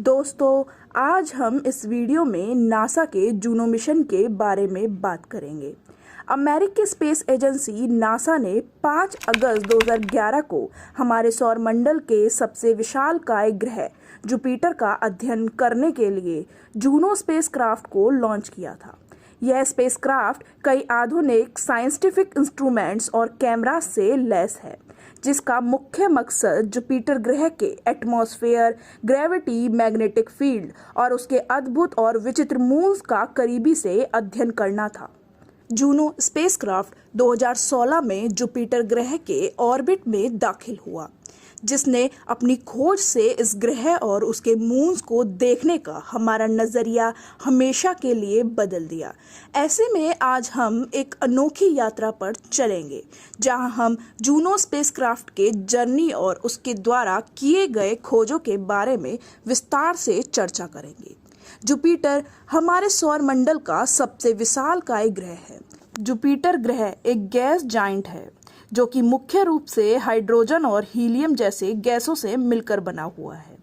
दोस्तों, आज हम इस वीडियो में नासा के जूनो मिशन के बारे में बात करेंगे। अमेरिकी स्पेस एजेंसी नासा ने 5 अगस्त 2011 को हमारे सौरमंडल के सबसे विशालकाय ग्रह जुपिटर का अध्ययन करने के लिए जूनो स्पेसक्राफ्ट को लॉन्च किया था। यह स्पेसक्राफ्ट कई आधुनिक साइंटिफिक इंस्ट्रूमेंट्स और कैमरा से लैस है, जिसका मुख्य मकसद जुपिटर ग्रह के एटमॉस्फेयर, ग्रेविटी, मैग्नेटिक फील्ड और उसके अद्भुत और विचित्र मून्स का करीबी से अध्ययन करना था। जूनो स्पेसक्राफ्ट 2016 में जुपिटर ग्रह के ऑर्बिट में दाखिल हुआ, जिसने अपनी खोज से इस ग्रह और उसके मून्स को देखने का हमारा नज़रिया हमेशा के लिए बदल दिया। ऐसे में आज हम एक अनोखी यात्रा पर चलेंगे, जहां हम जूनो स्पेसक्राफ्ट के जर्नी और उसके द्वारा किए गए खोजों के बारे में विस्तार से चर्चा करेंगे। जुपिटर हमारे सौरमंडल का सबसे विशालकाय ग्रह है। जुपिटर ग्रह एक गैस जाइंट है जो कि मुख्य रूप से हाइड्रोजन और हीलियम जैसे गैसों से मिलकर बना हुआ है।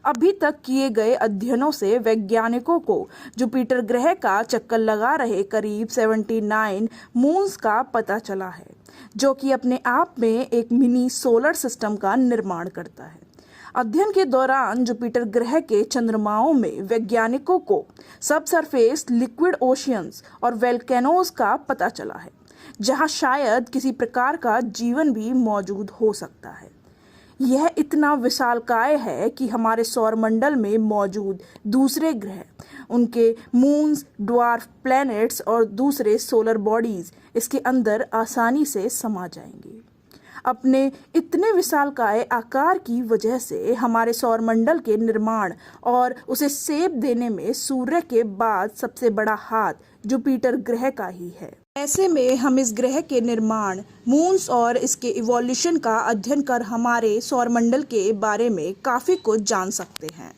अभी तक किए गए अध्ययनों से वैज्ञानिकों को जुपिटर ग्रह का चक्कर लगा रहे करीब 79 मून्स का पता चला है, जो कि अपने आप में एक मिनी सोलर सिस्टम का निर्माण करता है। अध्ययन के दौरान जुपिटर ग्रह के चंद्रमाओं में वैज्ञानिकों को सबसरफेस लिक्विड ओशियंस और वोल्केनोज का पता चला है, जहां शायद किसी प्रकार का जीवन भी मौजूद हो सकता है। यह इतना विशालकाय है कि हमारे सौरमंडल में मौजूद दूसरे ग्रह, उनके मून्स, ड्वार्फ प्लैनेट्स और दूसरे सोलर बॉडीज इसके अंदर आसानी से समा जाएंगे। अपने इतने विशालकाय आकार की वजह से हमारे सौरमंडल के निर्माण और उसे शेप देने में सूर्य के बाद सबसे बड़ा हाथ जुपिटर ग्रह का ही है। ऐसे में हम इस ग्रह के निर्माण, मून्स और इसके इवोल्यूशन का अध्ययन कर हमारे सौरमंडल के बारे में काफ़ी कुछ जान सकते हैं।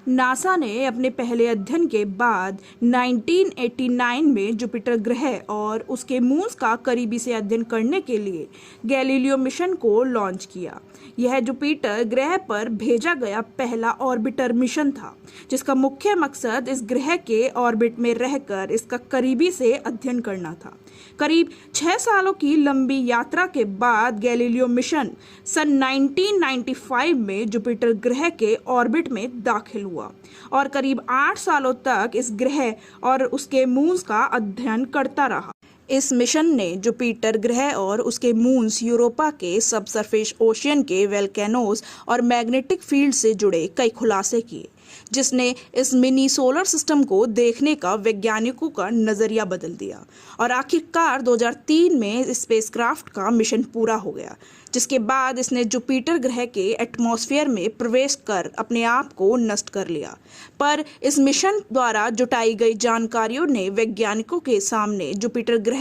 नासा ने अपने पहले अध्ययन के बाद 1989 में जुपिटर ग्रह और उसके मून्स का करीबी से अध्ययन करने के लिए गैलीलियो मिशन को लॉन्च किया। यह जुपिटर ग्रह पर भेजा गया पहला ऑर्बिटर मिशन था, जिसका मुख्य मकसद इस ग्रह के ऑर्बिट में रहकर इसका करीबी से अध्ययन करना था। करीब 6 सालों की लंबी यात्रा के बाद गैलीलियो मिशन सन 1995 में जुपिटर ग्रह के ऑर्बिट में दाखिल हुआ और करीब 8 सालों तक इस ग्रह और उसके मून्स का अध्ययन करता रहा। इस मिशन ने जुपिटर ग्रह और उसके मून्स, यूरोपा के सबसरफेस ओशियन के वोल्केनोज और मैग्नेटिक फील्ड से जुड़े कई खुलासे किए, जिसने इस मिनी सोलर सिस्टम को देखने का वैज्ञानिकों का नज़रिया बदल दिया। और आखिरकार 2003 में स्पेसक्राफ्ट का मिशन पूरा हो गया, जिसके बाद इसने जुपिटर ग्रह के एटमॉस्फेयर में प्रवेश कर अपने आप को नष्ट कर लिया। पर इस मिशन द्वारा जुटाई गई जानकारियों ने वैज्ञानिकों के सामने जुपिटर ग्रह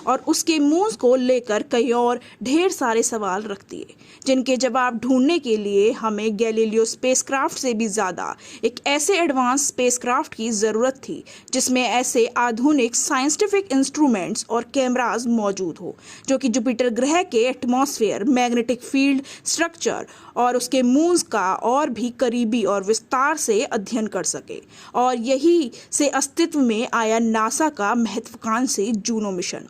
और उसके मून्स को लेकर कई और ढेर सारे सवाल रख दिए, जिनके जवाब ढूंढने के लिए हमें गैलीलियो स्पेसक्राफ्ट से भी ज़्यादा एक ऐसे एडवांस स्पेसक्राफ्ट की ज़रूरत थी, जिसमें ऐसे आधुनिक साइंटिफिक इंस्ट्रूमेंट्स और कैमरास मौजूद हो, जो कि जुपिटर ग्रह के एटमॉस्फेयर, मैग्नेटिक फील्ड स्ट्रक्चर और उसके मून्स का और भी करीबी और विस्तार से अध्ययन कर सके। और यही से अस्तित्व में आया नासा का महत्वाकांक्षी जूनो मिशन।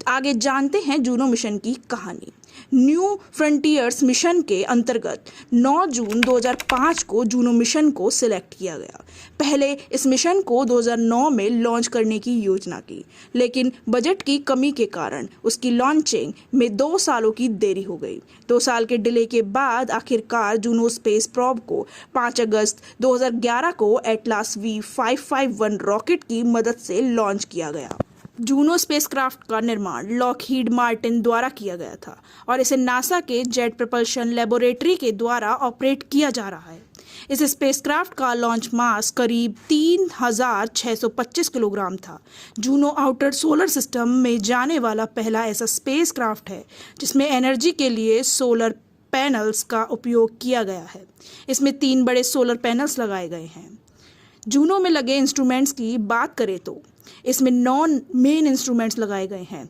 आगे जानते हैं जूनो मिशन की कहानी। न्यू फ्रंटियर्स मिशन के अंतर्गत 9 जून 2005 को जूनो मिशन को सिलेक्ट किया गया। पहले इस मिशन को 2009 में लॉन्च करने की योजना की, लेकिन बजट की कमी के कारण उसकी लॉन्चिंग में 2 सालों की देरी हो गई। 2 साल के डिले के बाद आखिरकार जूनो स्पेस प्रोब को 5 अगस्त 2011 को एटलास V551 रॉकेट की मदद से लॉन्च किया गया। जूनो स्पेसक्राफ्ट का निर्माण लॉकहीड मार्टिन द्वारा किया गया था और इसे नासा के जेट प्रपल्शन लेबोरेटरी के द्वारा ऑपरेट किया जा रहा है। इस स्पेसक्राफ्ट का लॉन्च मास करीब 3625 किलोग्राम था। जूनो आउटर सोलर सिस्टम में जाने वाला पहला ऐसा स्पेसक्राफ्ट है जिसमें एनर्जी के लिए सोलर पैनल्स का उपयोग किया गया है। इसमें 3 बड़े सोलर पैनल्स लगाए गए हैं। जूनो में लगे इंस्ट्रूमेंट्स की बात करें तो इसमें 9 मेन इंस्ट्रूमेंट्स लगाए गए हैं।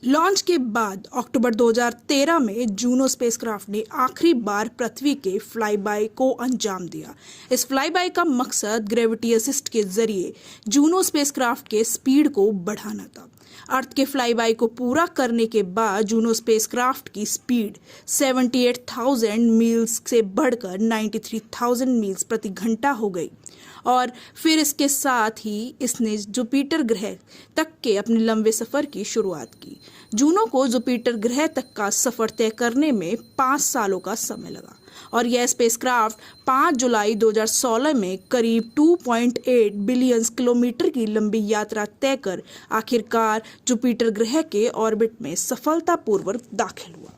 लॉन्च के बाद अक्टूबर 2013 में जूनो स्पेसक्राफ्ट ने आखिरी बार पृथ्वी के फ्लाईबाय को अंजाम दिया। इस फ्लाईबाय का मकसद ग्रेविटी असिस्ट के जरिए जूनो स्पेसक्राफ्ट के स्पीड को बढ़ाना था। अर्थ के फ्लाईबाय को पूरा करने के बाद जूनो स्पेसक्राफ्ट की स्पीड 78,000 मील्स से बढ़कर 93,000 मील्स प्रति घंटा हो गई और फिर इसके साथ ही इसने जुपिटर ग्रह तक के अपने लंबे सफर की शुरुआत की। जूनो को जुपिटर ग्रह तक का सफर तय करने में 5 सालों का समय लगा और यह स्पेसक्राफ्ट 5 जुलाई 2016 में करीब 2.8 बिलियन किलोमीटर की लंबी यात्रा तय कर आखिरकार जुपिटर ग्रह के ऑर्बिट में सफलतापूर्वक दाखिल हुआ।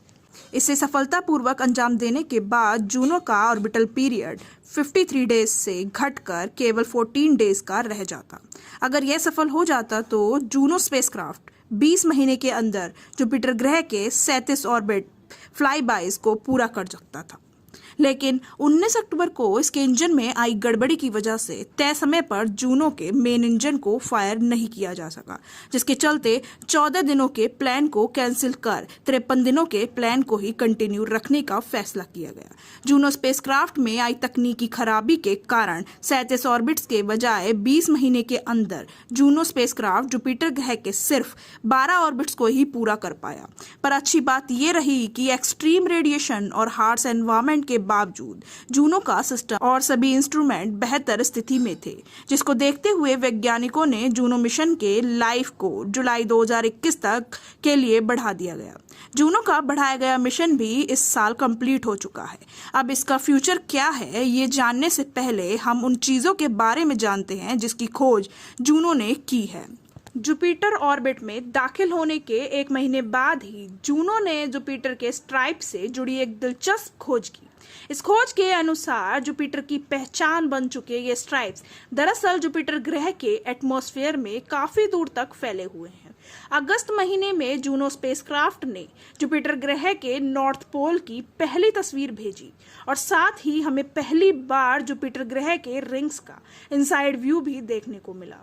इसे सफलतापूर्वक अंजाम देने के बाद जूनो का ऑर्बिटल पीरियड 53 डेज से घटकर केवल 14 डेज का रह जाता। अगर यह सफल हो जाता तो जूनो स्पेसक्राफ्ट 20 महीने के अंदर जुपिटर ग्रह के 37 ऑर्बिट फ्लाईबाइज को पूरा कर सकता था। लेकिन 19 अक्टूबर को इसके इंजन में आई गड़बड़ी की वजह से तय समय पर जूनो के मेन इंजन को फायर नहीं किया जा सका, जिसके चलते 14 दिनों के प्लान को कैंसिल कर 53 दिनों के प्लान को ही कंटिन्यू रखने का फैसला किया गया। जूनो स्पेसक्राफ्ट में आई तकनीकी खराबी के कारण 37 ऑर्बिट्स के बजाय 20 महीने के अंदर जूनो स्पेसक्राफ्ट जुपिटर ग्रह के सिर्फ 12 ऑर्बिट्स को ही पूरा कर पाया। पर अच्छी बात यह रही कि एक्सट्रीम रेडिएशन और हार्श एनवायरनमेंट के बावजूद जूनो का सिस्टम और सभी इंस्ट्रूमेंट बेहतर स्थिति में थे, जिसको देखते हुए वैज्ञानिकों ने जूनो मिशन के लाइफ को जुलाई 2021 तक के लिए बढ़ा दिया गया। जूनो का बढ़ाया गया मिशन भी इस साल कंप्लीट हो चुका है। अब इसका फ्यूचर क्या है, ये जानने से पहले हम उन चीजों के बारे में जानते हैं जिसकी खोज जूनो ने की है। जुपिटर ऑर्बिट में दाखिल होने के 1 महीने बाद ही जूनो ने जुपिटर के स्ट्राइप से जुड़ी एक दिलचस्प खोज की। इस खोज के अनुसार जुपिटर की पहचान बन चुके ये स्ट्राइप्स दरअसल जुपिटर ग्रह के एटमॉस्फेयर में काफी दूर तक फैले हुए हैं। अगस्त महीने में जूनो स्पेसक्राफ्ट ने जुपिटर ग्रह के नॉर्थ पोल की पहली तस्वीर भेजी और साथ ही हमें पहली बार जुपिटर ग्रह के रिंग्स का इनसाइड व्यू भी देखने को मिला।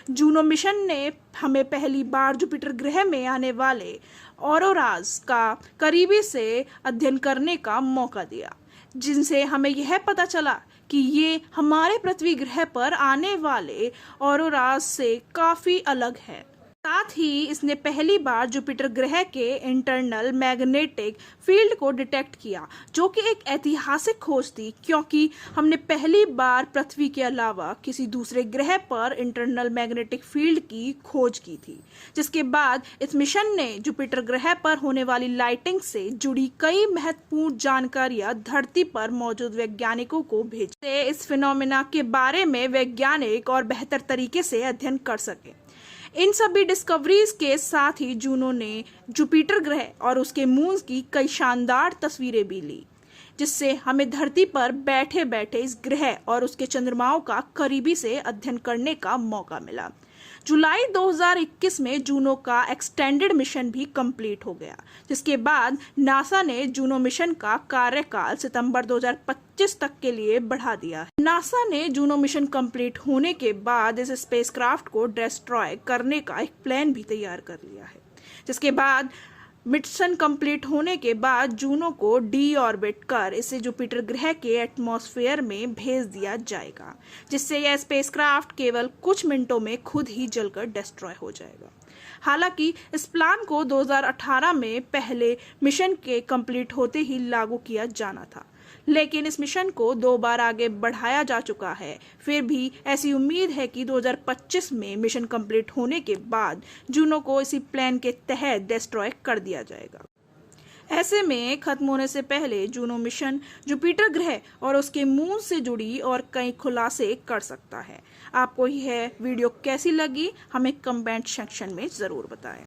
जूनो मिशन ने हमें पहली बार जुपिटर ग्रह में आने वाले ऑरोराज का करीबी से अध्ययन करने का मौका दिया, जिनसे हमें यह पता चला कि ये हमारे पृथ्वी ग्रह पर आने वाले ऑरोराज से काफी अलग है। साथ ही इसने पहली बार जुपिटर ग्रह के इंटरनल मैग्नेटिक फील्ड को डिटेक्ट किया, जो कि एक ऐतिहासिक खोज थी क्योंकि हमने पहली बार पृथ्वी के अलावा किसी दूसरे ग्रह पर इंटरनल मैग्नेटिक फील्ड की खोज की थी। जिसके बाद इस मिशन ने जुपिटर ग्रह पर होने वाली लाइटिंग से जुड़ी कई महत्वपूर्ण जानकारियां धरती पर मौजूद वैज्ञानिकों को भेजी, इस फिनोमेना के बारे में वैज्ञानिक और बेहतर तरीके से अध्ययन कर सके। इन सभी डिस्कवरीज के साथ ही जूनो ने जुपिटर ग्रह और उसके मून्स की कई शानदार तस्वीरें भी ली, जिससे हमें धरती पर बैठे बैठे इस ग्रह और उसके चंद्रमाओं का करीबी से अध्ययन करने का मौका मिला। जुलाई 2021 में जूनो का एक्सटेंडेड मिशन भी कंप्लीट हो गया, जिसके बाद नासा ने जूनो मिशन का कार्यकाल सितंबर 2025 तक के लिए बढ़ा दिया। नासा ने जूनो मिशन कंप्लीट होने के बाद इस स्पेसक्राफ्ट को डिस्ट्रॉय करने का एक प्लान भी तैयार कर लिया है, जिसके बाद मिशन कंप्लीट होने के बाद जूनो को डी ऑर्बिट कर इसे जुपिटर ग्रह के एटमॉस्फेयर में भेज दिया जाएगा, जिससे यह स्पेसक्राफ्ट केवल कुछ मिनटों में खुद ही जलकर डिस्ट्रॉय हो जाएगा। हालांकि इस प्लान को 2018 में पहले मिशन के कंप्लीट होते ही लागू किया जाना था, लेकिन इस मिशन को 2 बार आगे बढ़ाया जा चुका है। फिर भी ऐसी उम्मीद है कि 2025 में मिशन कंप्लीट होने के बाद जूनो को इसी प्लान के तहत डिस्ट्रॉय कर दिया जाएगा। ऐसे में खत्म होने से पहले जूनो मिशन जुपिटर ग्रह और उसके मून से जुड़ी और कई खुलासे कर सकता है। आपको यह वीडियो कैसी लगी हमें कमेंट सेक्शन में ज़रूर बताएं।